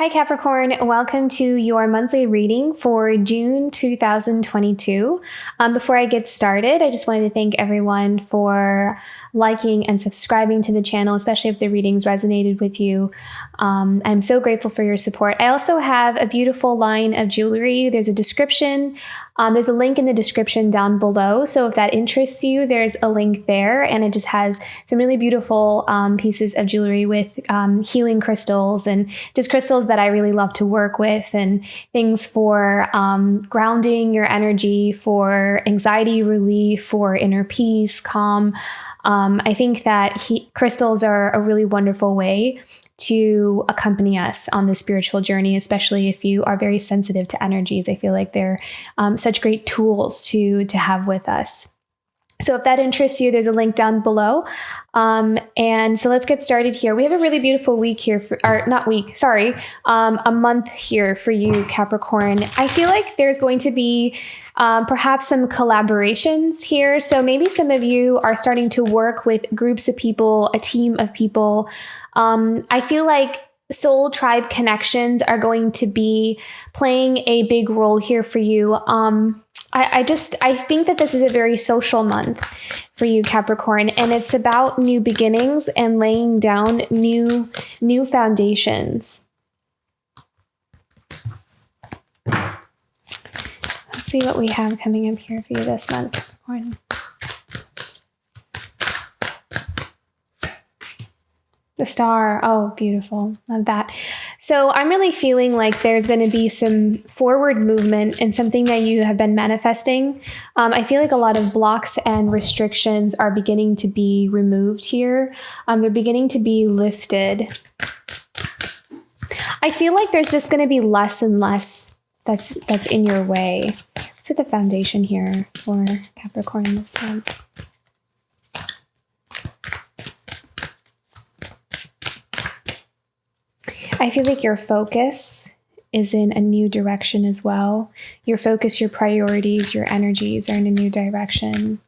Hi Capricorn, welcome to your monthly reading for June 2022. Before I get started, I just wanted to thank everyone for liking and subscribing to the channel, especially if the readings resonated with you. I'm so grateful for your support. I also have a beautiful line of jewelry. There's a description. There's a link in the description down below. So if that interests you, there's a link there, and it just has some really beautiful pieces of jewelry with healing crystals and just crystals that I really love to work with, and things for grounding your energy, for anxiety relief, for inner peace, calm. I think that crystals are a really wonderful way to accompany us on this spiritual journey, especially if you are very sensitive to energies. I feel like they're such great tools to have with us. So if that interests you, there's a link down below. And so let's get started here. We have a really beautiful week here, a month here for you, Capricorn. I feel like there's going to be perhaps some collaborations here. So maybe some of you are starting to work with groups of people, a team of people. I feel like soul tribe connections are going to be playing a big role here for you. I think that this is a very social month for you, Capricorn, and it's about new beginnings and laying down new foundations. Let's see what we have coming up here for you this month, Capricorn. The star. Oh, beautiful. Love that. So I'm really feeling like there's going to be some forward movement and something that you have been manifesting. I feel like a lot of blocks and restrictions are beginning to be removed here. They're beginning to be lifted. I feel like there's just going to be less and less that's in your way. Let's hit the foundation here for Capricorn this month. I feel like your focus is in a new direction as well. Your focus, your priorities, your energies are in a new direction.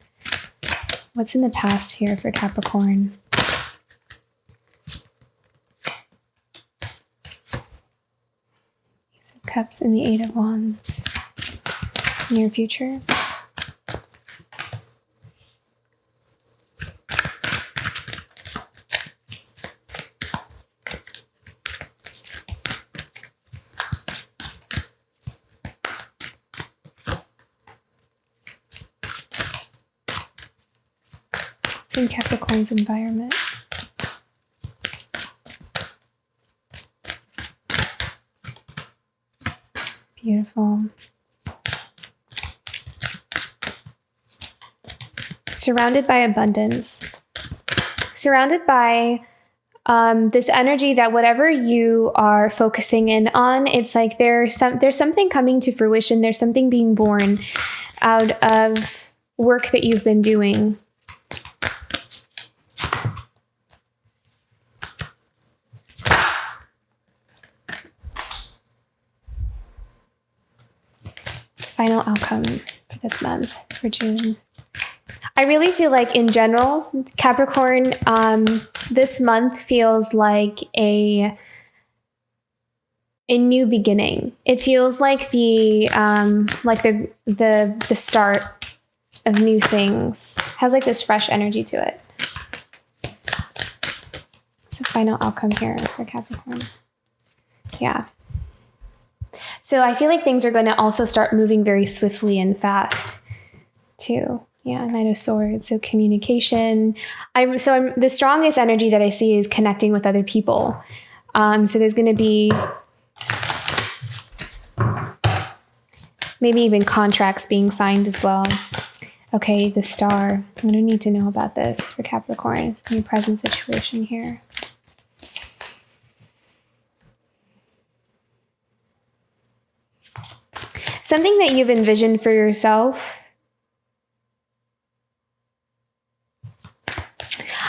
What's in the past here for Capricorn? Ace of Cups and the Eight of Wands. Near future. In Capricorn's environment. Beautiful. Surrounded by abundance. Surrounded by this energy that whatever you are focusing in on, it's like there's something coming to fruition. There's something being born out of work that you've been doing. Final outcome for this month, for June. I really feel like in general, Capricorn, this month feels like a new beginning. It feels like the start of new things. It has like this fresh energy to it. It's a final outcome here for Capricorn. Yeah. So I feel like things are going to also start moving very swiftly and fast too. Yeah, Knight of Swords. So communication. The strongest energy that I see is connecting with other people. So there's going to be maybe even contracts being signed as well. Okay, the Star. I'm going to need to know about this for Capricorn. Your present situation here. Something that you've envisioned for yourself.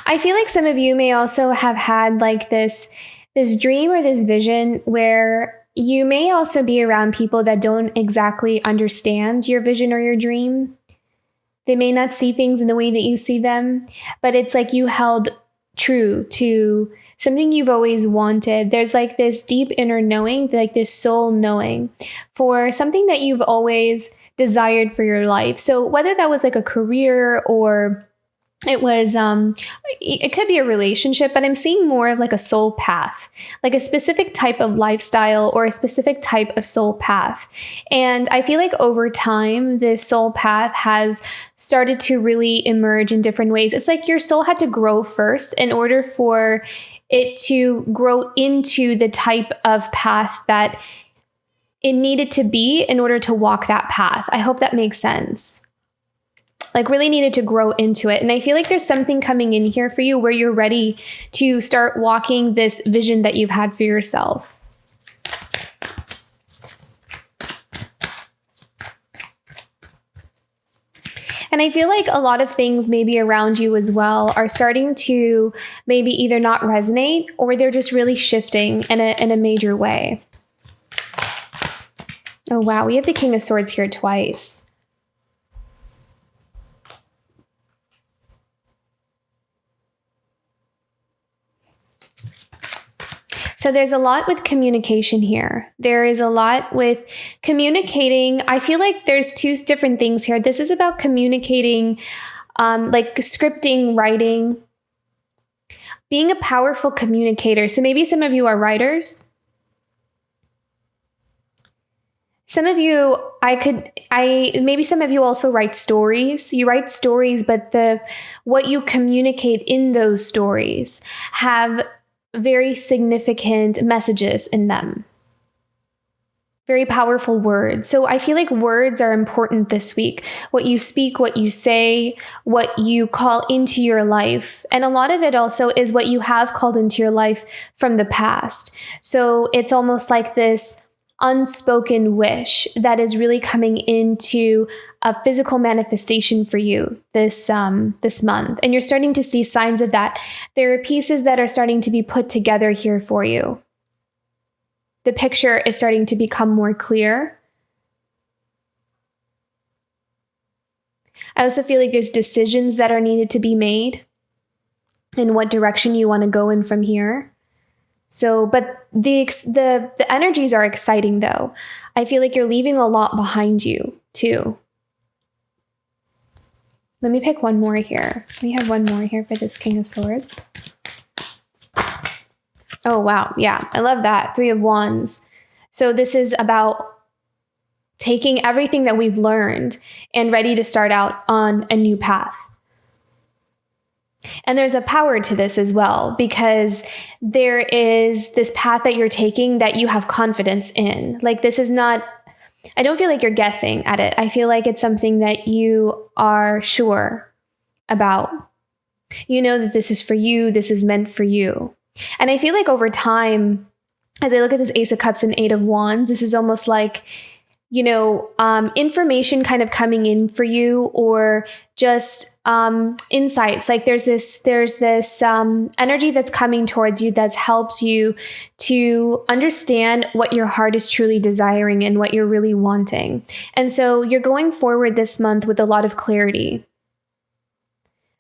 I feel like some of you may also have had like this dream or this vision where you may also be around people that don't exactly understand your vision or your dream. They may not see things in the way that you see them, but it's like you held true to something you've always wanted. There's like this deep inner knowing, like this soul knowing for something that you've always desired for your life. So whether that was like a career or it was, it could be a relationship, but I'm seeing more of like a soul path, like a specific type of lifestyle or a specific type of soul path. And I feel like over time, this soul path has started to really emerge in different ways. It's like your soul had to grow first in order for it to grow into the type of path that it needed to be in order to walk that path. I hope that makes sense. Like really needed to grow into it. And I feel like there's something coming in here for you where you're ready to start walking this vision that you've had for yourself. And I feel like a lot of things maybe around you as well are starting to maybe either not resonate or they're just really shifting in a major way. Oh, wow. We have the King of Swords here twice. So there's a lot with communication here. There is a lot with communicating. I feel like there's two different things here. This is about communicating, like scripting, writing, being a powerful communicator. So maybe some of you are writers. Some of you, maybe some of you also write stories. You write stories, but what you communicate in those stories have very significant messages in them. Very powerful words. So I feel like words are important this week. What you speak, what you say, what you call into your life. And a lot of it also is what you have called into your life from the past. So it's almost like this unspoken wish that is really coming into a physical manifestation for you this month. And you're starting to see signs of that. There are pieces that are starting to be put together here for you. The picture is starting to become more clear. I also feel like there's decisions that are needed to be made in what direction you want to go in from here. So, but the energies are exciting though. I feel like you're leaving a lot behind you too. Let me pick one more here. We have one more here for this King of Swords. Oh, wow. Yeah, I love that. 3 of Wands. So this is about taking everything that we've learned and ready to start out on a new path. And there's a power to this as well, because there is this path that you're taking that you have confidence in. Like this is not, I don't feel like you're guessing at it. I feel like it's something that you are sure about. You know that this is for you. This is meant for you. And I feel like over time, as I look at this Ace of Cups and 8 of Wands, this is almost like, information kind of coming in for you, or just insights. Like there's this energy that's coming towards you that helps you to understand what your heart is truly desiring and what you're really wanting. And so you're going forward this month with a lot of clarity.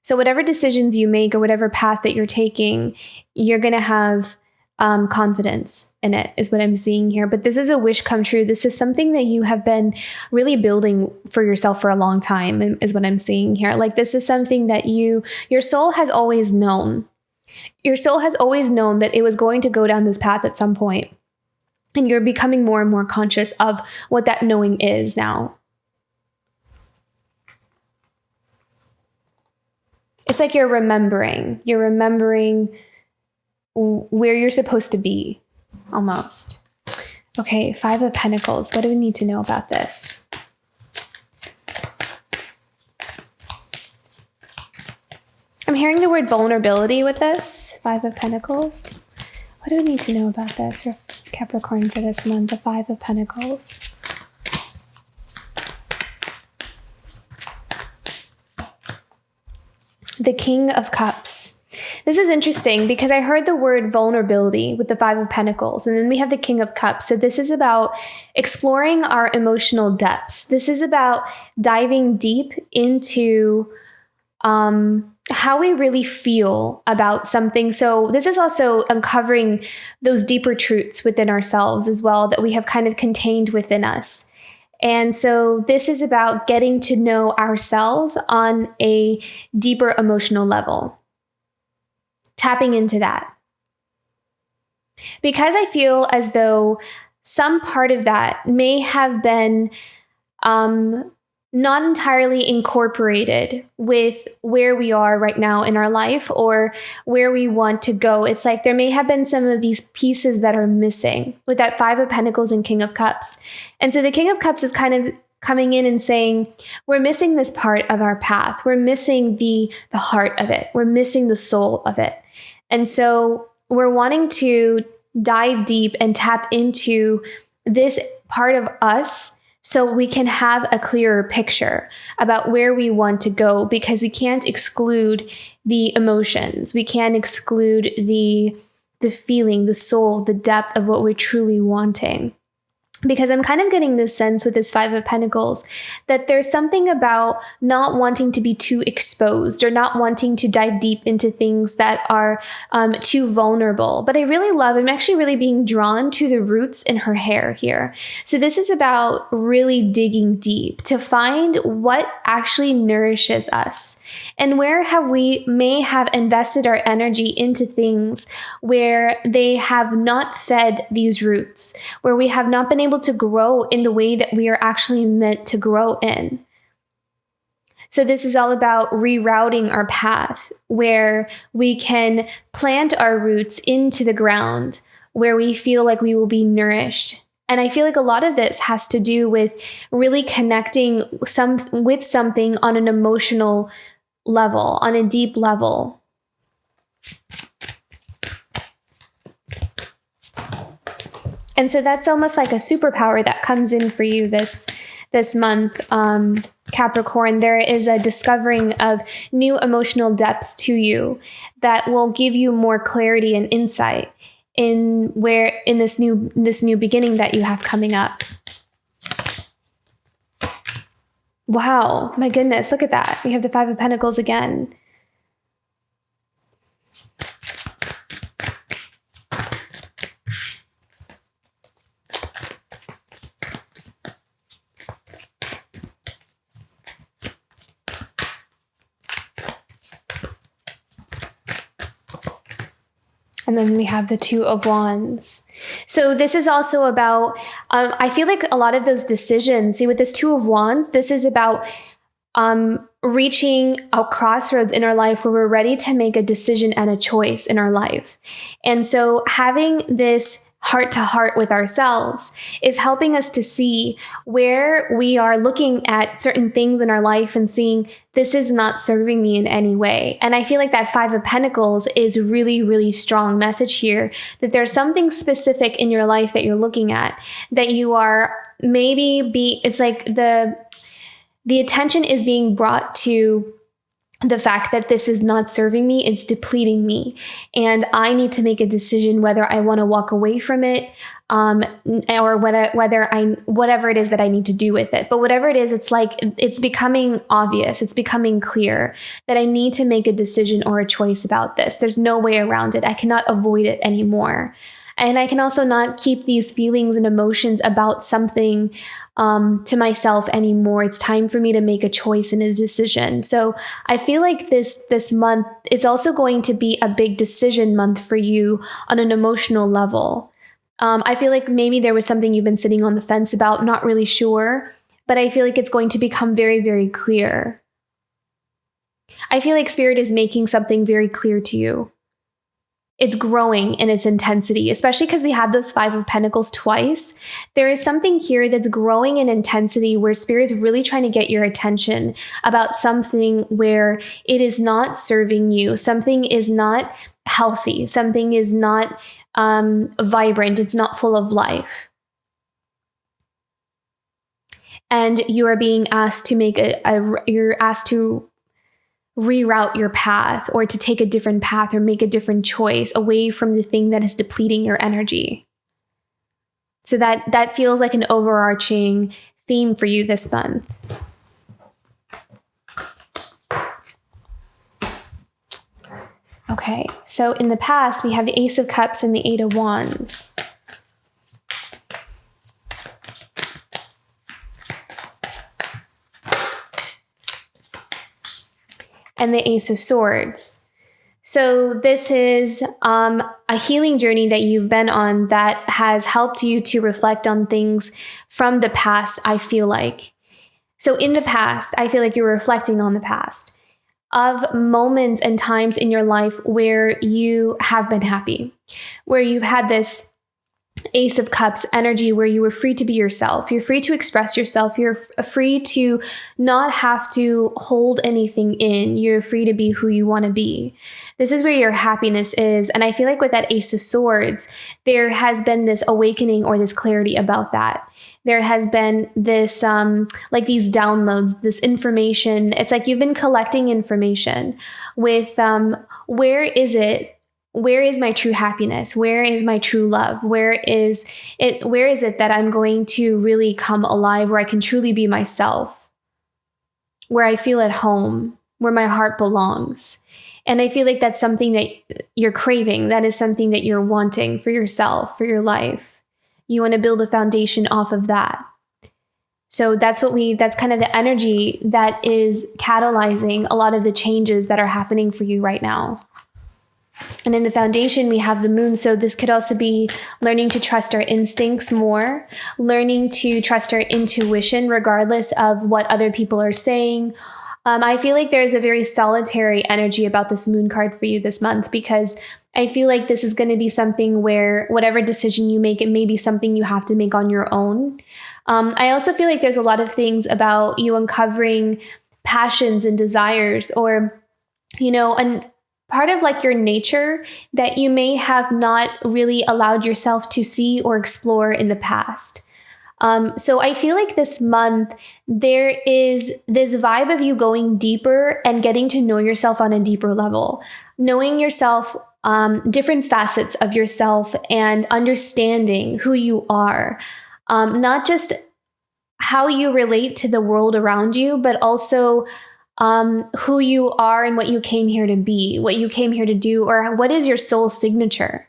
So whatever decisions you make or whatever path that you're taking, you're going to have confidence in it, is what I'm seeing here. But this is a wish come true. This is something that you have been really building for yourself for a long time, is what I'm seeing here. Like this is something that your soul has always known. Your soul has always known that it was going to go down this path at some point. And you're becoming more and more conscious of what that knowing is now. It's like you're remembering where you're supposed to be, almost. Okay, 5 of Pentacles. What do we need to know about this? I'm hearing the word vulnerability with this. 5 of Pentacles. What do we need to know about this for Capricorn for this month? The 5 of Pentacles. The King of Cups. This is interesting because I heard the word vulnerability with the 5 of Pentacles, and then we have the King of Cups. So this is about exploring our emotional depths. This is about diving deep into how we really feel about something. So this is also uncovering those deeper truths within ourselves as well that we have kind of contained within us. And so this is about getting to know ourselves on a deeper emotional level, tapping into that. Because I feel as though some part of that may have been not entirely incorporated with where we are right now in our life or where we want to go. It's like there may have been some of these pieces that are missing with that Five of Pentacles and King of Cups. And so the King of Cups is kind of coming in and saying, we're missing this part of our path. We're missing the heart of it. We're missing the soul of it. And so we're wanting to dive deep and tap into this part of us so we can have a clearer picture about where we want to go, because we can't exclude the emotions. We can't exclude the feeling, the soul, the depth of what we're truly wanting. Because I'm kind of getting this sense with this Five of Pentacles that there's something about not wanting to be too exposed or not wanting to dive deep into things that are too vulnerable. But I'm actually really being drawn to the roots in her hair here. So this is about really digging deep to find what actually nourishes us. And where may have invested our energy into things where they have not fed these roots, where we have not been able to grow in the way that we are actually meant to grow in. So this is all about rerouting our path, where we can plant our roots into the ground, where we feel like we will be nourished. And I feel like a lot of this has to do with really connecting with something on an emotional level, on a deep level. And so that's almost like a superpower that comes in for you this month, Capricorn. There is a discovering of new emotional depths to you that will give you more clarity and insight in this new beginning that you have coming up. Wow, my goodness, look at that. We have the Five of Pentacles again. And then we have the Two of Wands. So this is also about, I feel like a lot of those decisions, see with this Two of Wands, this is about reaching a crossroads in our life where we're ready to make a decision and a choice in our life. And so having this heart to heart with ourselves is helping us to see where we are looking at certain things in our life and seeing this is not serving me in any way. And I feel like that Five of Pentacles is really, really strong message here, that there's something specific in your life that you're looking at, that you are it's like the attention is being brought to the fact that this is not serving me, it's depleting me. And I need to make a decision whether I want to walk away from it, or whatever it is that I need to do with it. But whatever it is, it's like, it's becoming obvious. It's becoming clear that I need to make a decision or a choice about this. There's no way around it. I cannot avoid it anymore. And I can also not keep these feelings and emotions about something to myself anymore. It's time for me to make a choice and a decision. So I feel like this month, it's also going to be a big decision month for you on an emotional level. I feel like maybe there was something you've been sitting on the fence about, not really sure, but I feel like it's going to become very, very clear. I feel like Spirit is making something very clear to you. It's growing in its intensity, especially because we have those Five of Pentacles twice. There is something here that's growing in intensity where Spirit is really trying to get your attention about something where it is not serving you. Something is not healthy. Something is not vibrant. It's not full of life. And you are being asked to you're asked to reroute your path, or to take a different path or make a different choice away from the thing that is depleting your energy. So that feels like an overarching theme for you this month. Okay, so in the past, we have the Ace of Cups and the Eight of Wands. And the Ace of Swords. So this is a healing journey that you've been on that has helped you to reflect on things from the past, I feel like. So in the past, I feel like you're reflecting on the past of moments and times in your life where you have been happy, where you've had this Ace of Cups energy where you were free to be yourself. You're free to express yourself. You're free to not have to hold anything in. You're free to be who you want to be. This is where your happiness is. And I feel like with that Ace of Swords, there has been this awakening or this clarity about that. There has been this, like these downloads, this information. It's like you've been collecting information with where is it? Where is my true happiness? Where is my true love? Where is it that I'm going to really come alive, where I can truly be myself, where I feel at home, where my heart belongs? And I feel like that's something that you're craving. That is something that you're wanting for yourself, for your life. You want to build a foundation off of that. So that's kind of the energy that is catalyzing a lot of the changes that are happening for you right now. And in the foundation, we have the moon. So this could also be learning to trust our instincts more, learning to trust our intuition, regardless of what other people are saying. I feel like there's a very solitary energy about this moon card for you this month, because I feel like this is going to be something where whatever decision you make, it may be something you have to make on your own. I also feel like there's a lot of things about you uncovering passions and desires, or, and part of like your nature that you may have not really allowed yourself to see or explore in the past. So I feel like this month, there is this vibe of you going deeper and getting to know yourself on a deeper level, knowing yourself, different facets of yourself, and understanding who you are, not just how you relate to the world around you, but also who you are and what you came here to be, what you came here to do, or what is your soul signature.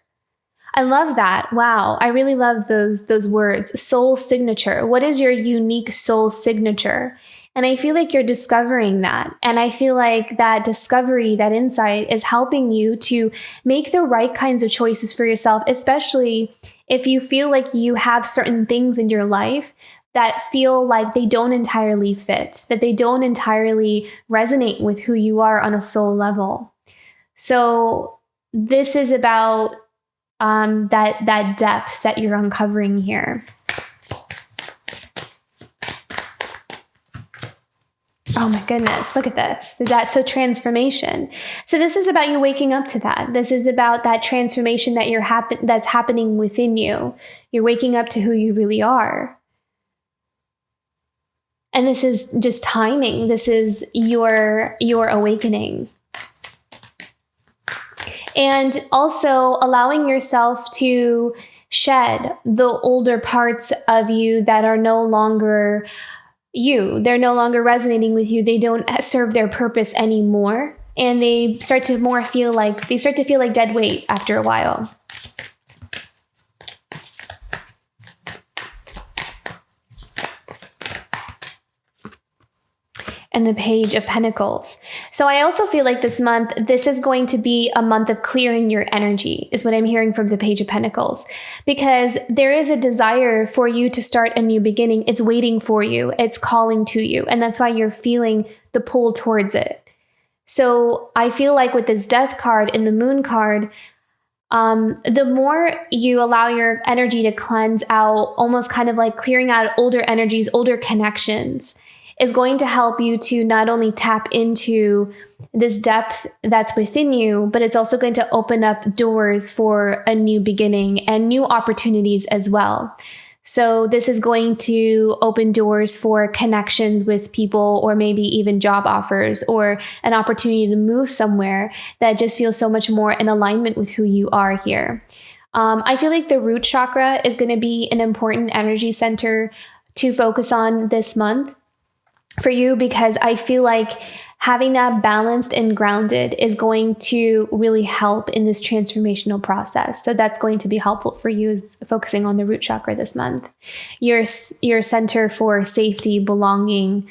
I love that. Wow. I really love those words. Soul signature. What is your unique soul signature? And I feel like you're discovering that. And I feel like that discovery, that insight is helping you to make the right kinds of choices for yourself, especially if you feel like you have certain things in your life that feel like they don't entirely fit, that they don't entirely resonate with who you are on a soul level. So this is about that depth that you're uncovering here. Oh my goodness, look at this. That's so transformation. So this is about you waking up to that. This is about that transformation that that's happening within you. You're waking up to who you really are. And this is just timing. This is your awakening. And also allowing yourself to shed the older parts of you that are no longer you. They're no longer resonating with you. They don't serve their purpose anymore. And they start to feel like dead weight after a while. And the Page of Pentacles. So I also feel like this month, this is going to be a month of clearing your energy, is what I'm hearing from the Page of Pentacles. Because there is a desire for you to start a new beginning. It's waiting for you. It's calling to you. And that's why you're feeling the pull towards it. So I feel like with this Death card and the Moon card, the more you allow your energy to cleanse out, almost kind of like clearing out older energies, older connections, is going to help you to not only tap into this depth that's within you, but it's also going to open up doors for a new beginning and new opportunities as well. So this is going to open doors for connections with people, or maybe even job offers, or an opportunity to move somewhere that just feels so much more in alignment with who you are here. I feel like the root chakra is going to be an important energy center to focus on this month. for you, because I feel like having that balanced and grounded is going to really help in this transformational process. So that's going to be helpful for you, is focusing on the root chakra this month. Your center for safety, belonging,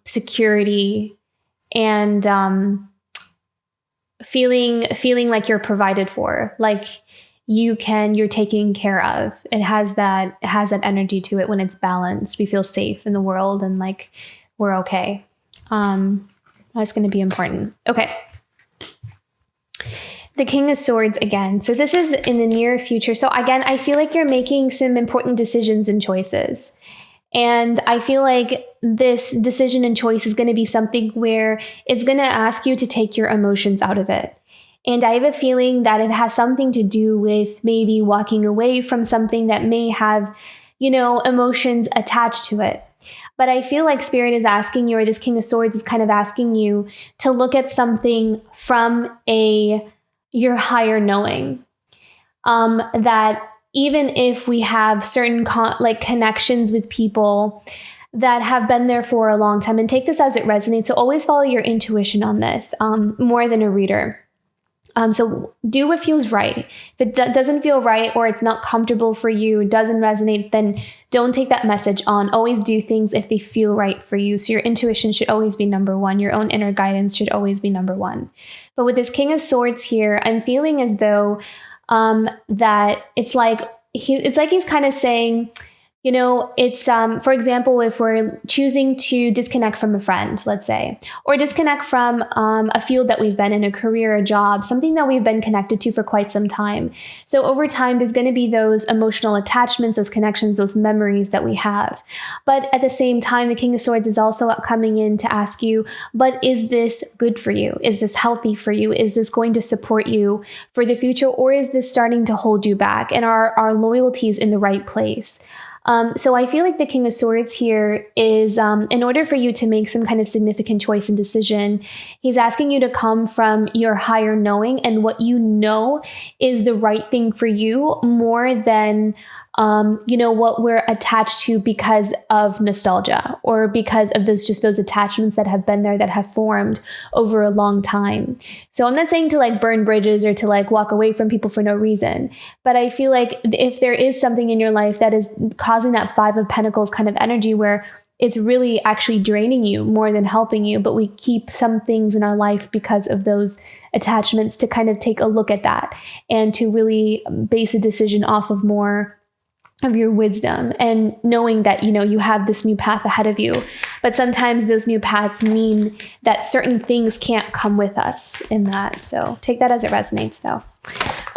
security, and feeling like you're provided for, like you're taken care of. It has that energy to it when it's balanced. We feel safe in the world and like we're okay. That's going to be important. Okay. The King of Swords again. So this is in the near future. So again, I feel like you're making some important decisions and choices. And I feel like this decision and choice is going to be something where it's going to ask you to take your emotions out of it. And I have a feeling that it has something to do with maybe walking away from something that may have, emotions attached to it. But I feel like Spirit is asking you, or this King of Swords is kind of asking you to look at something from your higher knowing. That even if we have certain connections with people that have been there for a long time, and take this as it resonates. So always follow your intuition on this, more than a reader. So do what feels right. If it doesn't feel right, or it's not comfortable for you, doesn't resonate, then don't take that message on. Always do things if they feel right for you. So your intuition should always be number one. Your own inner guidance should always be number one. But with this King of Swords here, I'm feeling as though that it's like he's kind of saying, it's, for example, if we're choosing to disconnect from a friend, let's say, or disconnect from a field that we've been in, a career, a job, something that we've been connected to for quite some time. So over time, there's going to be those emotional attachments, those connections, those memories that we have. But at the same time, the King of Swords is also coming in to ask you, but is this good for you? Is this healthy for you? Is this going to support you for the future? Or is this starting to hold you back? And are loyalties in the right place? So I feel like the King of Swords here is, in order for you to make some kind of significant choice and decision, he's asking you to come from your higher knowing and what you know is the right thing for you, more than, what we're attached to because of nostalgia, or because of those attachments that have been there, that have formed over a long time. So I'm not saying to burn bridges or to walk away from people for no reason, but I feel like if there is something in your life that is causing that Five of Pentacles kind of energy, where it's really actually draining you more than helping you, but we keep some things in our life because of those attachments, to kind of take a look at that and to really base a decision off of more of your wisdom, and knowing that, you have this new path ahead of you. But sometimes those new paths mean that certain things can't come with us in that. So take that as it resonates though.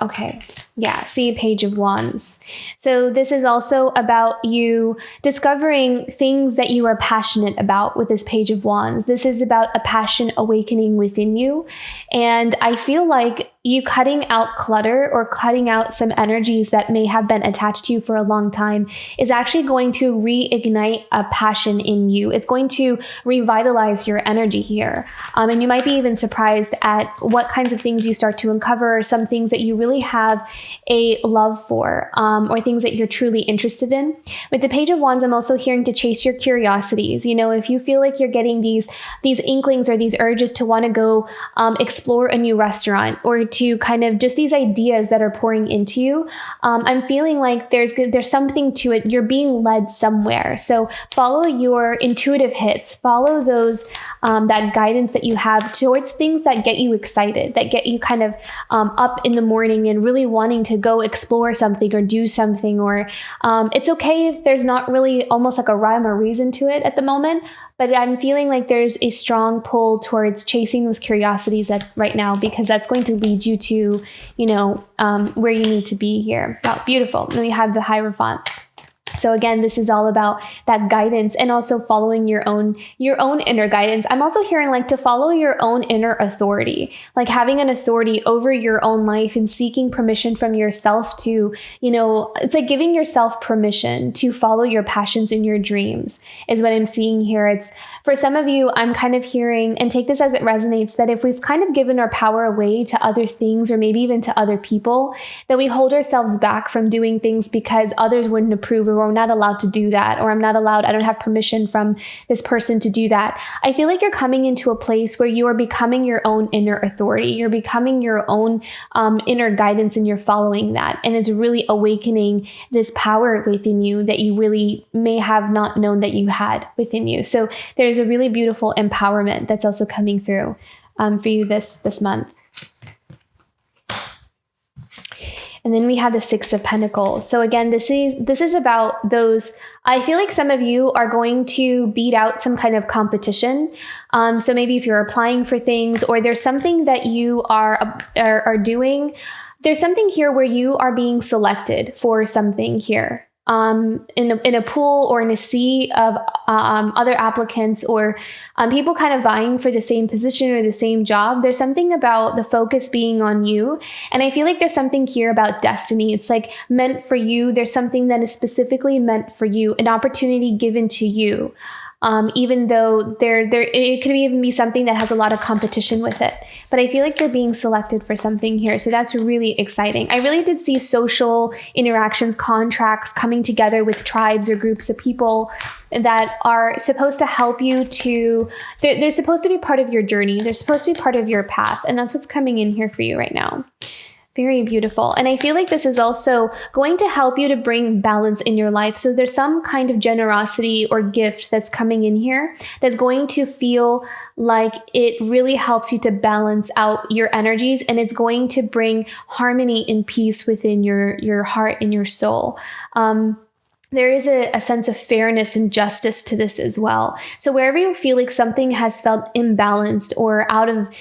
Okay. Yeah. See Page of Wands. So this is also about you discovering things that you are passionate about with this Page of Wands. This is about a passion awakening within you. And I feel like you cutting out clutter, or cutting out some energies that may have been attached to you for a long time, is actually going to reignite a passion in you. It's going to revitalize your energy here. And you might be even surprised at what kinds of things you start to uncover, some things that you really have a love for, or things that you're truly interested in. With the Page of Wands, I'm also hearing to chase your curiosities. If you feel like you're getting these inklings or these urges to want to go explore a new restaurant, or to kind of just these ideas that are pouring into you, I'm feeling like there's something to it. You're being led somewhere. So follow your intuitive hits, follow those, that guidance that you have towards things that get you excited, that get you kind of up in the morning and really wanting to go explore something or do something. Or it's okay if there's not really almost like a rhyme or reason to it at the moment, but I'm feeling like there's a strong pull towards chasing those curiosities right now, because that's going to lead you to, where you need to be here. Oh, beautiful. And we have the Hierophant. So again, this is all about that guidance, and also following your own inner guidance. I'm also hearing to follow your own inner authority, like having an authority over your own life and seeking permission from yourself to, it's like giving yourself permission to follow your passions and your dreams is what I'm seeing here. It's for some of you, I'm kind of hearing, and take this as it resonates, that if we've kind of given our power away to other things, or maybe even to other people, that we hold ourselves back from doing things because others wouldn't approve, or we're not allowed to do that, or I don't have permission from this person to do that. I feel like you're coming into a place where you are becoming your own inner authority. You're becoming your own inner guidance, and you're following that. And it's really awakening this power within you that you really may have not known that you had within you. So there's a really beautiful empowerment that's also coming through for you this month. And then we have the Six of Pentacles. So again, this is about those, I feel like some of you are going to beat out some kind of competition. So maybe if you're applying for things, or there's something that you are doing, there's something here where you are being selected for something here. In a pool or in a sea of other applicants, or people kind of vying for the same position or the same job. There's something about the focus being on you. And I feel like there's something here about destiny. It's like meant for you. There's something that is specifically meant for you, an opportunity given to you. Even though it could even be something that has a lot of competition with it. But I feel like you're being selected for something here. So that's really exciting. I really did see social interactions, contracts coming together with tribes or groups of people that are supposed to help you they're supposed to be part of your journey. They're supposed to be part of your path. And that's what's coming in here for you right now. Very beautiful. And I feel like this is also going to help you to bring balance in your life. So there's some kind of generosity or gift that's coming in here that's going to feel like it really helps you to balance out your energies, and it's going to bring harmony and peace within your heart and your soul. There is a sense of fairness and justice to this as well. So wherever you feel like something has felt imbalanced or out of,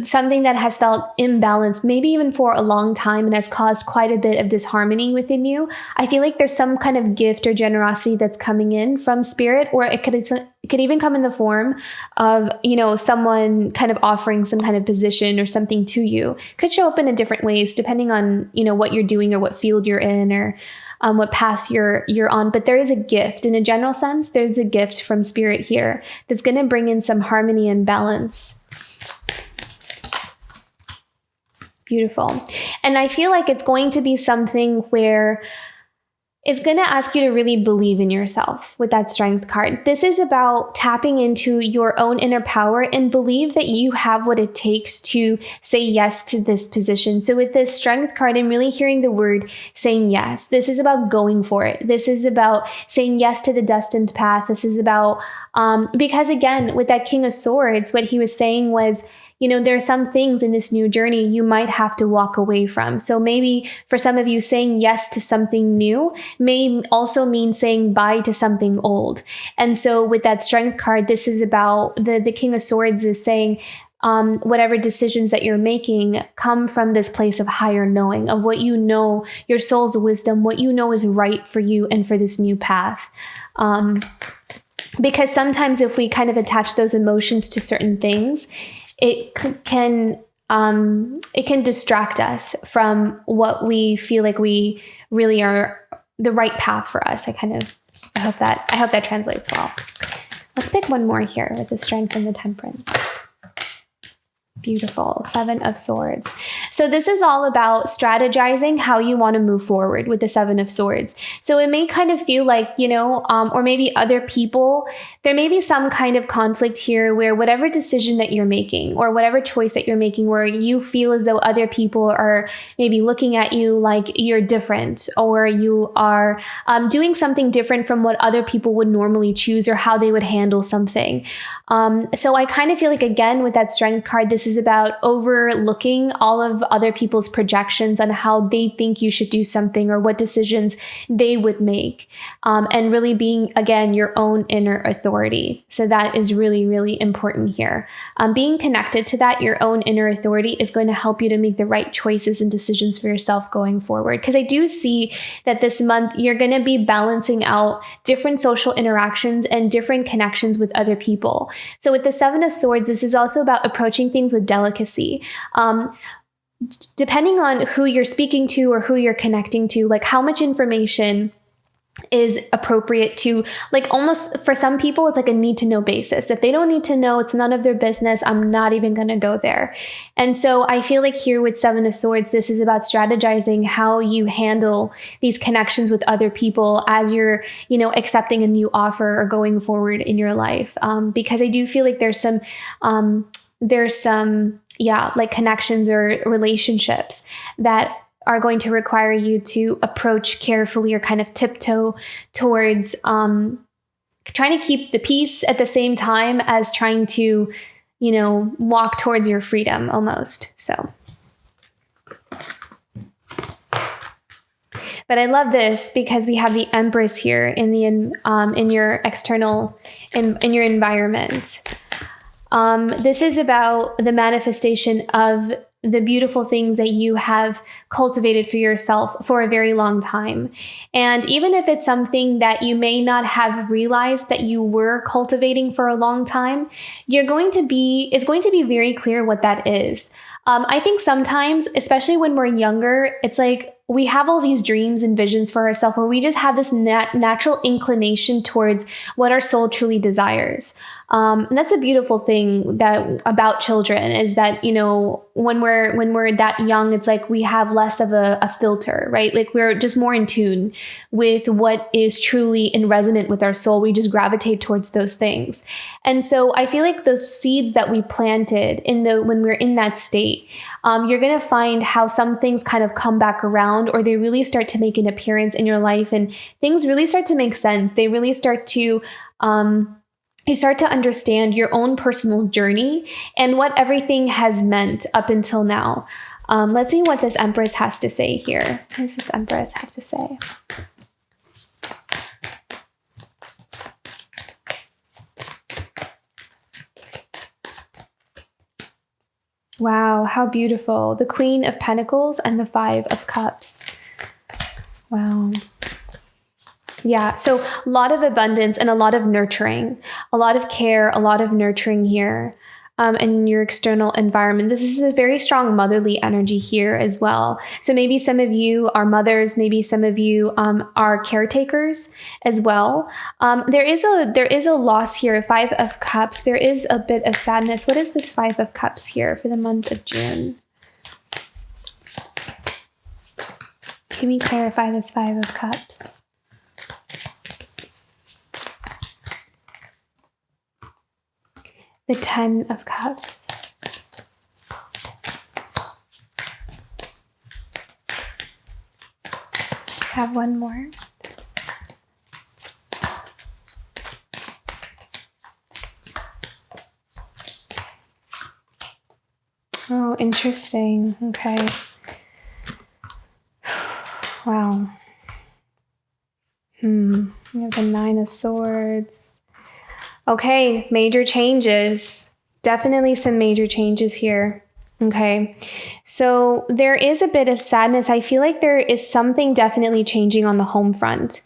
something that has felt imbalanced, maybe even for a long time, and has caused quite a bit of disharmony within you. I feel like there's some kind of gift or generosity that's coming in from spirit, or it could even come in the form of, someone kind of offering some kind of position or something to you. Could show up in different ways depending on, what you're doing or what field you're in, or what path you're on. But there is a gift. In a general sense, there's a gift from spirit here that's going to bring in some harmony and balance. Beautiful. And I feel like it's going to be something where it's going to ask you to really believe in yourself with that Strength card. This is about tapping into your own inner power and believe that you have what it takes to say yes to this position. So with this Strength card, I'm really hearing the word saying yes. This is about going for it. This is about saying yes to the destined path. This is about, because again, with that King of Swords, what he was saying was, there are some things in this new journey you might have to walk away from. So maybe for some of you, saying yes to something new may also mean saying bye to something old. And so with that Strength card, this is about the King of Swords is saying, whatever decisions that you're making come from this place of higher knowing, of what you know, your soul's wisdom, what you know is right for you and for this new path. Because sometimes if we kind of attach those emotions to certain things, it can distract us from what we feel like we really are the right path for us. I hope that translates well. Let's pick one more here with the Strength and the Temperance. Beautiful. Seven of Swords. So this is all about strategizing how you want to move forward with the Seven of Swords. So it may kind of feel like, or maybe other people, there may be some kind of conflict here where whatever decision that you're making or whatever choice that you're making, where you feel as though other people are maybe looking at you like you're different, or you are doing something different from what other people would normally choose or how they would handle something. So I kind of feel like, again, with that Strength card, this is about overlooking all of other people's projections on how they think you should do something or what decisions they would make, and really being, again, your own inner authority. So that is really, really important here. Being connected to that, your own inner authority, is going to help you to make the right choices and decisions for yourself going forward. Because I do see that this month you're going to be balancing out different social interactions and different connections with other people. So with the Seven of Swords, this is also about approaching things with delicacy. Depending on who you're speaking to or who you're connecting to, like how much information is appropriate to, like, almost for some people, it's like a need to know basis. If they don't need to know, it's none of their business. I'm not even going to go there. And so I feel like here with Seven of Swords, this is about strategizing how you handle these connections with other people as you're, accepting a new offer or going forward in your life. Because I do feel like there's some, like connections or relationships that are going to require you to approach carefully or kind of tiptoe towards trying to keep the peace at the same time as trying to, walk towards your freedom almost. So, but I love this because we have the Empress here in your external, in your environment. This is about the manifestation of the beautiful things that you have cultivated for yourself for a very long time. And even if it's something that you may not have realized that you were cultivating for a long time, it's going to be very clear what that is. I think sometimes, especially when we're younger, it's like we have all these dreams and visions for ourselves where we just have this natural inclination towards what our soul truly desires. And that's a beautiful thing about children is that, when we're that young, it's like we have less of a filter, right? Like we're just more in tune with what is truly in resonant with our soul. We just gravitate towards those things. And so I feel like those seeds that we planted when we're in that state, you're going to find how some things kind of come back around, or they really start to make an appearance in your life and things really start to make sense. They really start to, you start to understand your own personal journey and what everything has meant up until now. Let's see what this Empress has to say here. What does this Empress have to say? Wow, how beautiful. The Queen of Pentacles and the Five of Cups. Wow. Yeah, so a lot of abundance and a lot of nurturing, a lot of care, a lot of nurturing here in your external environment. This is a very strong motherly energy here as well. So maybe some of you are mothers, maybe some of you are caretakers as well. There is a loss here, Five of Cups. There is a bit of sadness. What is this Five of Cups here for the month of June? Can we clarify this Five of Cups? The Ten of Cups. Have one more. Oh, interesting. Okay. Wow. We have the Nine of Swords. Okay, major changes. Definitely some major changes here. Okay, so there is a bit of sadness. I feel like there is something definitely changing on the home front.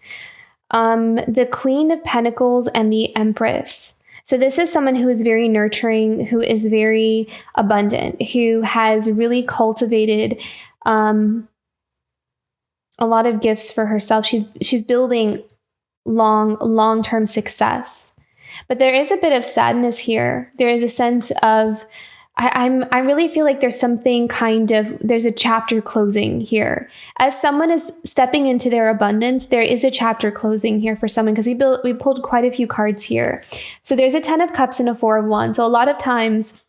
The Queen of Pentacles and the Empress. So this is someone who is very nurturing, who is very abundant, who has really cultivated a lot of gifts for herself. She's building long-term success. But there is a bit of sadness here. There is a sense of, I really feel like there's a chapter closing here. As someone is stepping into their abundance, there is a chapter closing here for someone because we pulled quite a few cards here. So there's a Ten of Cups and a Four of Wands. So a lot of times,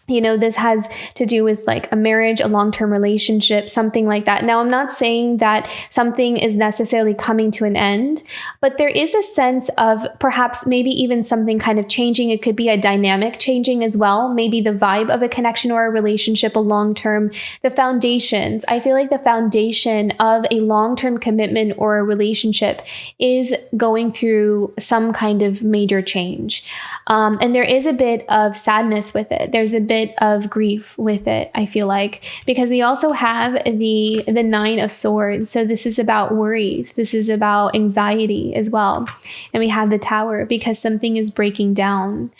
this has to do with like a marriage, a long-term relationship, something like that. Now, I'm not saying that something is necessarily coming to an end, but there is a sense of perhaps maybe even something kind of changing. It could be a dynamic changing as well. Maybe the vibe of a connection or a relationship, a long-term, the foundations. I feel like the foundation of a long-term commitment or a relationship is going through some kind of major change. And there is a bit of sadness with it. There's a bit of grief with it, I feel like, because we also have the Nine of Swords. So this is about worries. This is about anxiety as well. And we have the Tower because something is breaking down.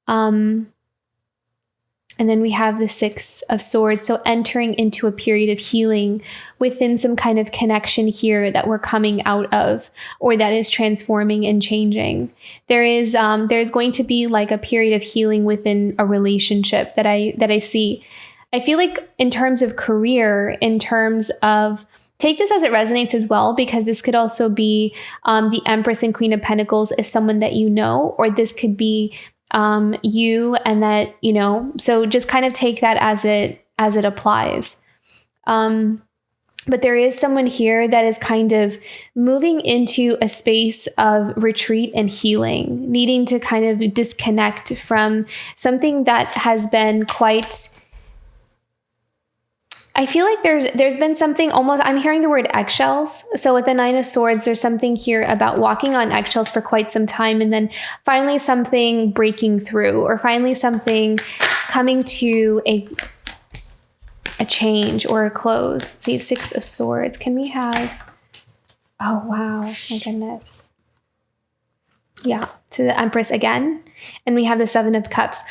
And And then we have the Six of Swords. So entering into a period of healing within some kind of connection here that we're coming out of, or that is transforming and changing. There's going to be like a period of healing within a relationship that I see. I feel like in terms of career, in terms of, take this as it resonates as well, because this could also be the Empress and Queen of Pentacles as someone that you know, or this could be you, and that, you know, so just kind of take that as it applies. But there is someone here that is kind of moving into a space of retreat and healing, needing to kind of disconnect from something that has been quite, I feel like there's been something almost, I'm hearing the word eggshells. So with the Nine of Swords, there's something here about walking on eggshells for quite some time, and then finally something breaking through, or finally something coming to a change or a close. Let's see, Six of Swords. Can we have, oh wow, my goodness. Yeah, to the Empress again. And we have the Seven of Cups.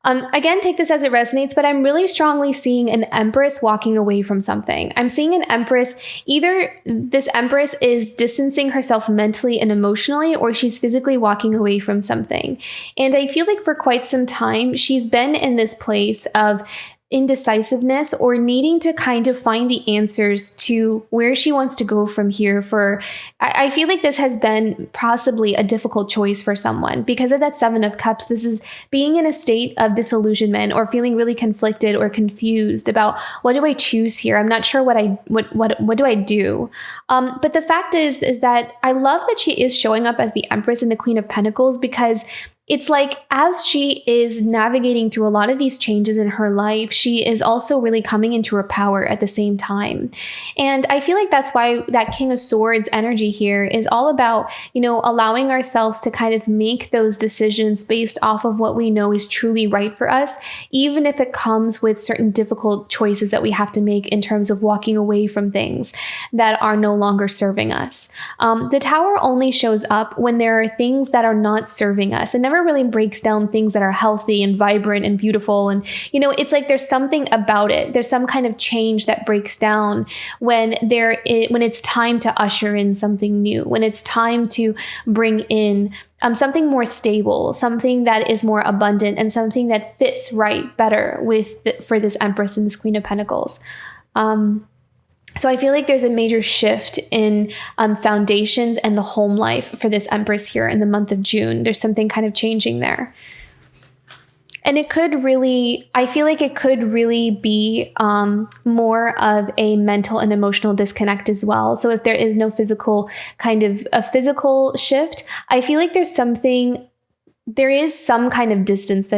Again, take this as it resonates, but I'm really strongly seeing an Empress walking away from something. I'm seeing an Empress, either this Empress is distancing herself mentally and emotionally, or she's physically walking away from something. And I feel like for quite some time, she's been in this place of indecisiveness, or needing to kind of find the answers to where she wants to go from here. I feel like this has been possibly a difficult choice for someone because of that Seven of Cups. This is being in a state of disillusionment, or feeling really conflicted or confused about, what do I choose here? I'm not sure what do I do? But the fact is that I love that she is showing up as the Empress and the Queen of Pentacles, because it's like, as she is navigating through a lot of these changes in her life, she is also really coming into her power at the same time. And I feel like that's why that King of Swords energy here is all about, you know, allowing ourselves to kind of make those decisions based off of what we know is truly right for us, even if it comes with certain difficult choices that we have to make in terms of walking away from things that are no longer serving us. The Tower only shows up when there are things that are not serving us. It never really breaks down things that are healthy and vibrant and beautiful. And, you know, it's like there's something about it. There's some kind of change that breaks down when it's time to usher in something new, when it's time to bring in something more stable, something that is more abundant, and something that fits right better for this Empress and this Queen of Pentacles. So I feel like there's a major shift in foundations and the home life for this Empress here in the month of June. There's something kind of changing there. And I feel like it could really be more of a mental and emotional disconnect as well. So if there is no physical shift, I feel like there is some kind of distance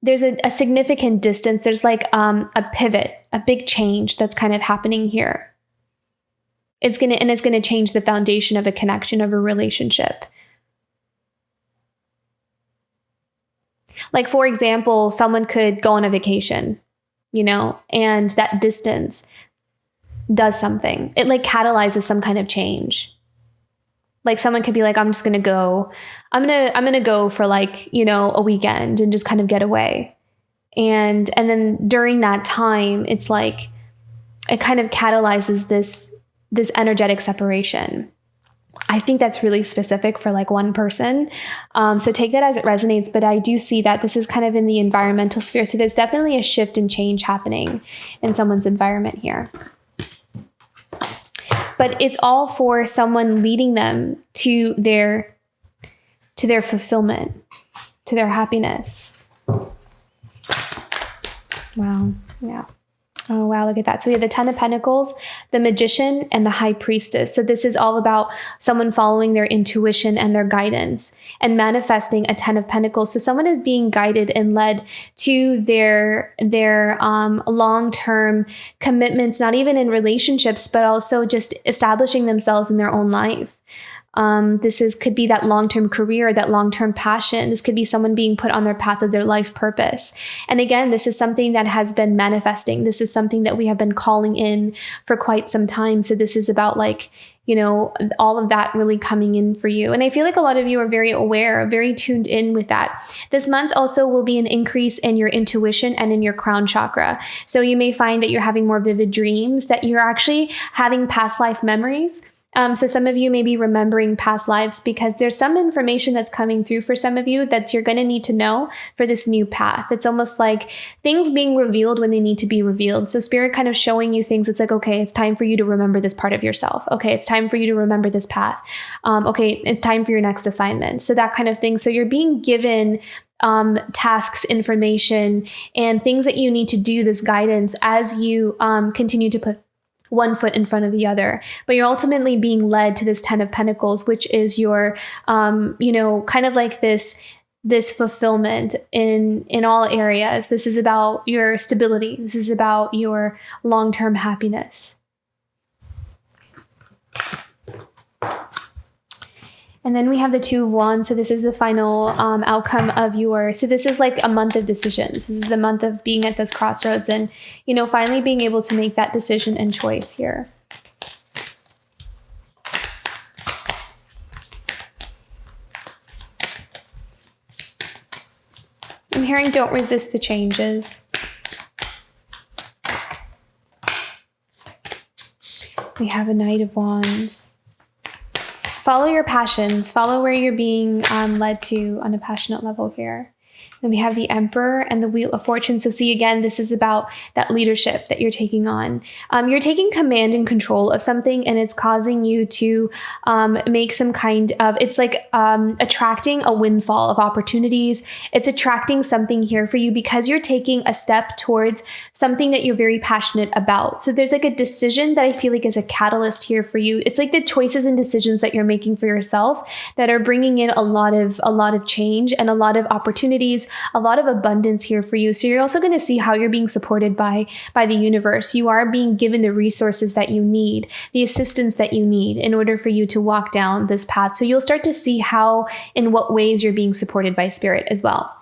there's a significant distance. There's like a pivot, a big change that's kind of happening here. It's going to change the foundation of a connection, of a relationship. Like, for example, someone could go on a vacation, you know, and that distance does something. It like catalyzes some kind of change. Like someone could be like, I'm going to go for like, you know, a weekend and just kind of get away. And then during that time, it's like, it kind of catalyzes this energetic separation. I think that's really specific for like one person. So take that as it resonates. But I do see that this is kind of in the environmental sphere. So there's definitely a shift and change happening in someone's environment here. But it's all for someone leading them to their fulfillment, to their happiness. Wow. Yeah. Oh, wow. Look at that. So we have the Ten of Pentacles, the Magician, and the High Priestess. So this is all about someone following their intuition and their guidance and manifesting a Ten of Pentacles. So someone is being guided and led to their long-term commitments, not even in relationships, but also just establishing themselves in their own life. Could be that long-term career, that long-term passion. This could be someone being put on their path of their life purpose. And again, this is something that has been manifesting. This is something that we have been calling in for quite some time. So this is about like, all of that really coming in for you. And I feel like a lot of you are very aware, very tuned in with that. This month also will be an increase in your intuition and in your crown chakra. So you may find that you're having more vivid dreams, that you're actually having past life memories. So some of you may be remembering past lives because there's some information that's coming through for some of you that you're going to need to know for this new path. It's almost like things being revealed when they need to be revealed. So spirit kind of showing you things. It's like, okay, it's time for you to remember this part of yourself. Okay, it's time for you to remember this path. Okay, it's time for your next assignment. So that kind of thing. So you're being given tasks, information, and things that you need to do, this guidance as you continue to put one foot in front of the other, but you're ultimately being led to this 10 of Pentacles, which is your, kind of like this fulfillment in all areas. This is about your stability. This is about your long-term happiness. And then we have the Two of Wands. So this is the final outcome of so this is like a month of decisions. This is the month of being at this crossroads and, finally being able to make that decision and choice here. I'm hearing don't resist the changes. We have a Knight of Wands. Follow your passions. Follow where you're being led to on a passionate level here. Then we have the Emperor and the Wheel of Fortune. So see, again, this is about that leadership that you're taking on. You're taking command and control of something, and it's causing you to make some kind of, it's like attracting a windfall of opportunities. It's attracting something here for you because you're taking a step towards something that you're very passionate about. So there's like a decision that I feel like is a catalyst here for you. It's like the choices and decisions that you're making for yourself that are bringing in a lot of change and a lot of opportunities, a lot of abundance here for you. So you're also going to see how you're being supported by the universe. You are being given the resources that you need, the assistance that you need in order for you to walk down this path. So you'll start to see how, in what ways you're being supported by spirit as well.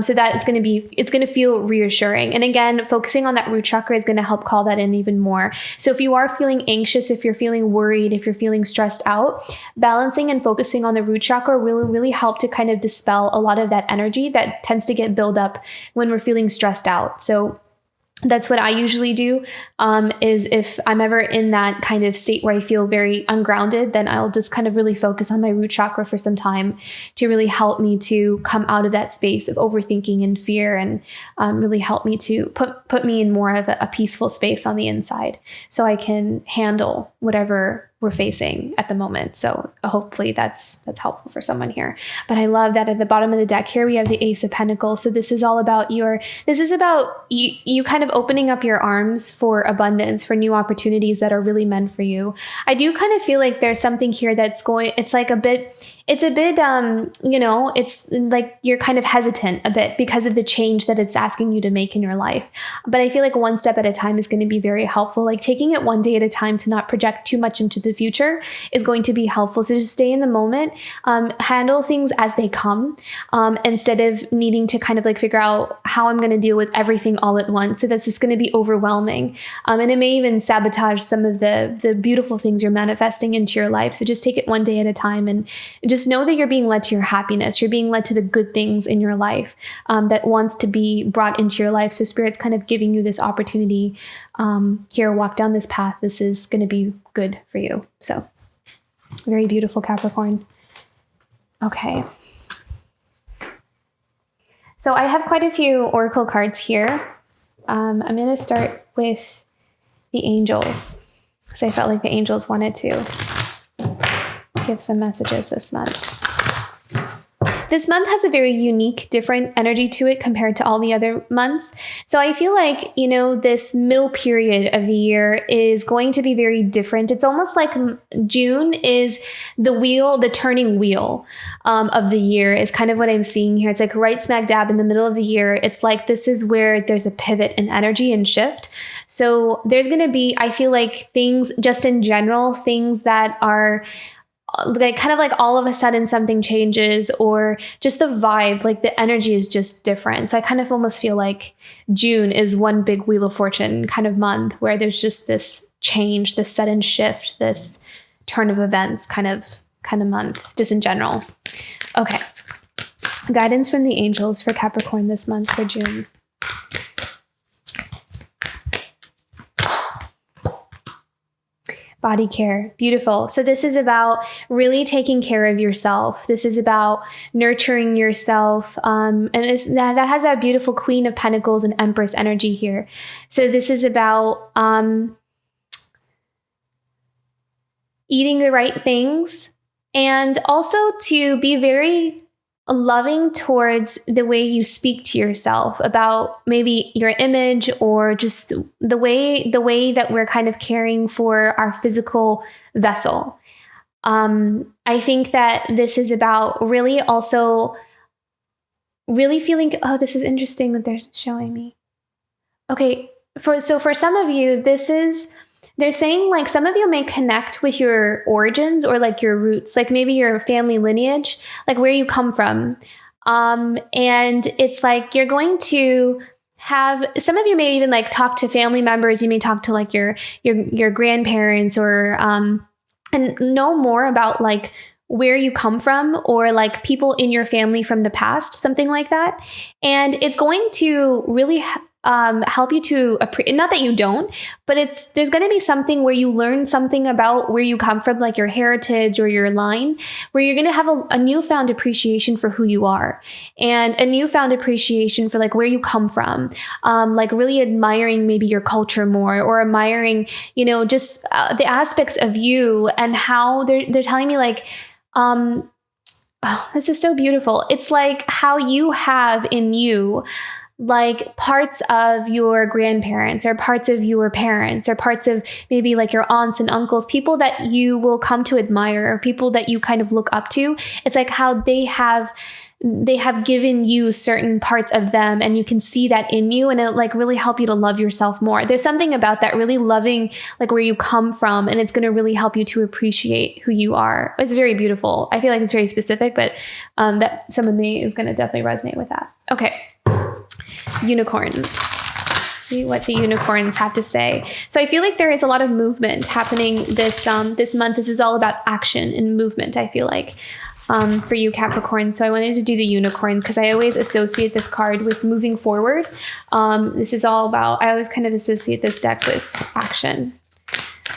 So that it's going to feel reassuring. And again, focusing on that root chakra is going to help call that in even more. So if you are feeling anxious, if you're feeling worried, if you're feeling stressed out, balancing and focusing on the root chakra will really help to kind of dispel a lot of that energy that tends to get built up when we're feeling stressed out. So that's what I usually do, is if I'm ever in that kind of state where I feel very ungrounded, then I'll just kind of really focus on my root chakra for some time to really help me to come out of that space of overthinking and fear, and really help me to put me in more of a peaceful space on the inside so I can handle whatever we're facing at the moment. So hopefully that's helpful for someone here. But I love that at the bottom of the deck here, we have the Ace of Pentacles. So this is all about you kind of opening up your arms for abundance, for new opportunities that are really meant for you. I do kind of feel like there's something here it's like you're kind of hesitant a bit because of the change that it's asking you to make in your life. But I feel like one step at a time is going to be very helpful. Like taking it one day at a time to not project too much into the future is going to be helpful. So just stay in the moment, handle things as they come, instead of needing to kind of like figure out how I'm going to deal with everything all at once. So that's just going to be overwhelming. And it may even sabotage some of the beautiful things you're manifesting into your life. So just take it one day at a time and just know that you're being led to your happiness. You're being led to the good things in your life that wants to be brought into your life. So Spirit's kind of giving you this opportunity here, walk down this path. This is going to be good for you. So very beautiful, Capricorn. Okay. So I have quite a few oracle cards here. I'm going to start with the angels because I felt like the angels wanted to give some messages this month. This month has a very unique, different energy to it compared to all the other months. So I feel like, this middle period of the year is going to be very different. It's almost like June is the turning wheel of the year is kind of what I'm seeing here. It's like right smack dab in the middle of the year. It's like this is where there's a pivot in energy and shift. So there's going to be, I feel like things just in general, things that are like kind of like all of a sudden something changes, or just the vibe, like the energy is just different. So I kind of almost feel like June is one big Wheel of Fortune kind of month where there's just this change, this sudden shift, this turn of events kind of month, just in general. Okay. Guidance from the angels for Capricorn this month for June. Body care. Beautiful. So this is about really taking care of yourself. This is about nurturing yourself. And that has that beautiful Queen of Pentacles and Empress energy here. So this is about eating the right things, and also to be very loving towards the way you speak to yourself about maybe your image, or just the way that we're kind of caring for our physical vessel. I think that this is about really also really feeling, oh, this is interesting what they're showing me. Okay. For some of you, they're saying like some of you may connect with your origins, or like your roots, like maybe your family lineage, like where you come from. And it's like you're going to have, some of you may even like talk to family members. You may talk to like your grandparents, or and know more about like where you come from, or like people in your family from the past, something like that. And it's going to really help you to, not that you don't, but there's going to be something where you learn something about where you come from, like your heritage or your line, where you're going to have a newfound appreciation for who you are, and a newfound appreciation for like where you come from, like really admiring maybe your culture more, or admiring, just the aspects of you, and how they're telling me like, oh, this is so beautiful. It's like how you have in you like parts of your grandparents, or parts of your parents, or parts of maybe like your aunts and uncles, people that you will come to admire, or people that you kind of look up to. It's like how they have given you certain parts of them, and you can see that in you, and it like really help you to love yourself more. There's something about that, really loving like where you come from, and it's going to really help you to appreciate who you are. It's very beautiful. I feel like it's very specific, but that some of me is going to definitely resonate with that. Okay. Unicorns. See what the unicorns have to say. So I feel like there is a lot of movement happening this month. This is all about action and movement, I feel like, for you, Capricorn. So I wanted to do the unicorn because I always associate this card with moving forward. This is all about, I always kind of associate this deck with action.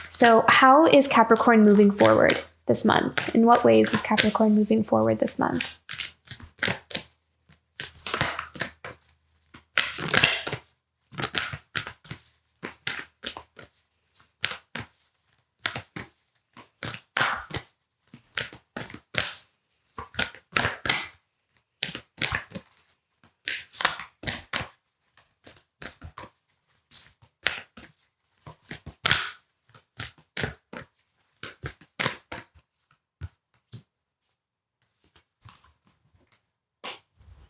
So how is Capricorn moving forward this month? In what ways is Capricorn moving forward this month?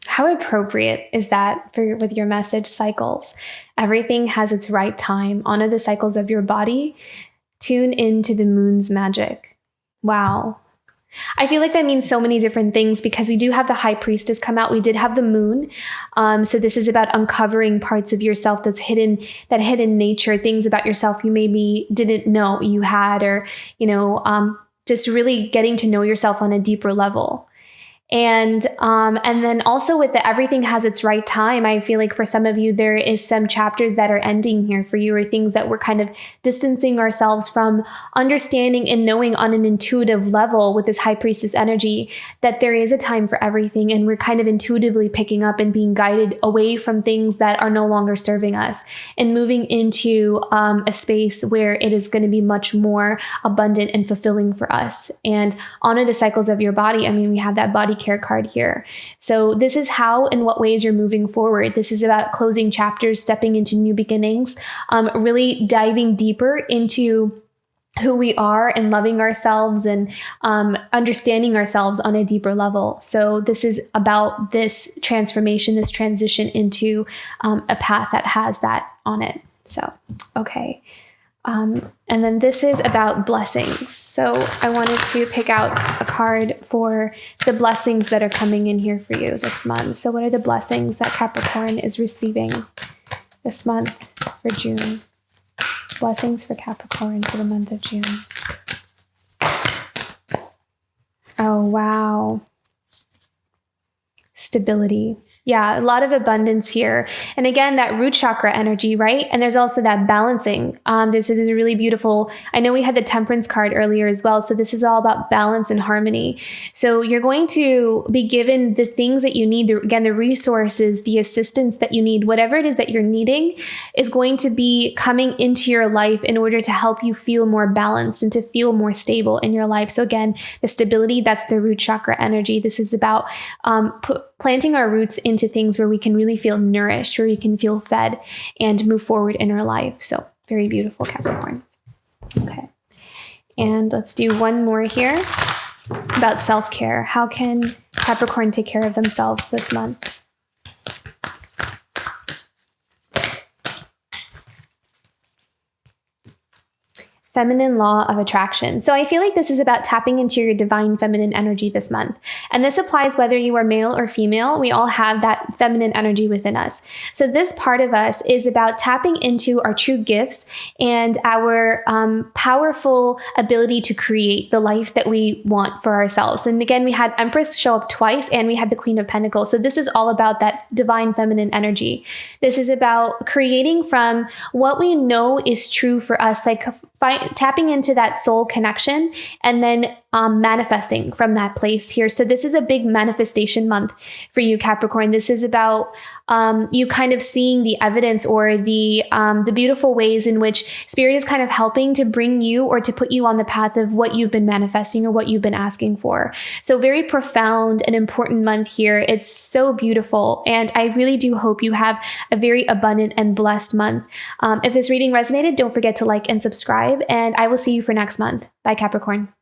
How appropriate is that with your message cycles? Everything has its right time. Honor the cycles of your body. Tune into the moon's magic. Wow. I feel like that means so many different things, because we do have the High Priestess come out. We did have the moon. So this is about uncovering parts of yourself that's hidden, that hidden nature, things about yourself you maybe didn't know you had, or, just really getting to know yourself on a deeper level. And then also with the everything has its right time, I feel like for some of you, there is some chapters that are ending here for you, or things that we're kind of distancing ourselves from, understanding and knowing on an intuitive level with this High Priestess energy that there is a time for everything. And we're kind of intuitively picking up and being guided away from things that are no longer serving us, and moving into a space where it is going to be much more abundant and fulfilling for us. And honor the cycles of your body. I mean, we have that body care card here. So this is how, in what ways you're moving forward. This is about closing chapters, stepping into new beginnings, really diving deeper into who we are, and loving ourselves, and understanding ourselves on a deeper level. So this is about this transformation, this transition into a path that has that on it. So, okay. And then this is about blessings. So I wanted to pick out a card for the blessings that are coming in here for you this month. So what are the blessings that Capricorn is receiving this month for June? Blessings for Capricorn for the month of June. Oh, wow. Stability. Yeah, a lot of abundance here. And again, that root chakra energy, right? And there's also that balancing. There's a really beautiful, I know we had the temperance card earlier as well. So this is all about balance and harmony. So you're going to be given the things that you need, again, the resources, the assistance that you need, whatever it is that you're needing is going to be coming into your life in order to help you feel more balanced and to feel more stable in your life. So again, the stability, that's the root chakra energy. This is about planting our roots into things where we can really feel nourished, where we can feel fed and move forward in our life. So very beautiful, Capricorn. Okay. And let's do one more here about self-care. How can Capricorn take care of themselves this month? Feminine law of attraction. So I feel like this is about tapping into your divine feminine energy this month. And this applies whether you are male or female. We all have that feminine energy within us. So this part of us is about tapping into our true gifts and our powerful ability to create the life that we want for ourselves. And again, we had Empress show up twice and we had the Queen of Pentacles. So this is all about that divine feminine energy. This is about creating from what we know is true for us, like tapping into that soul connection and then manifesting from that place here. So this is a big manifestation month for you, Capricorn. This is about you kind of seeing the evidence or the beautiful ways in which Spirit is kind of helping to bring you or to put you on the path of what you've been manifesting or what you've been asking for. So very profound and important month here. It's so beautiful. And I really do hope you have a very abundant and blessed month. If this reading resonated, don't forget to like and subscribe. And I will see you for next month. Bye, Capricorn.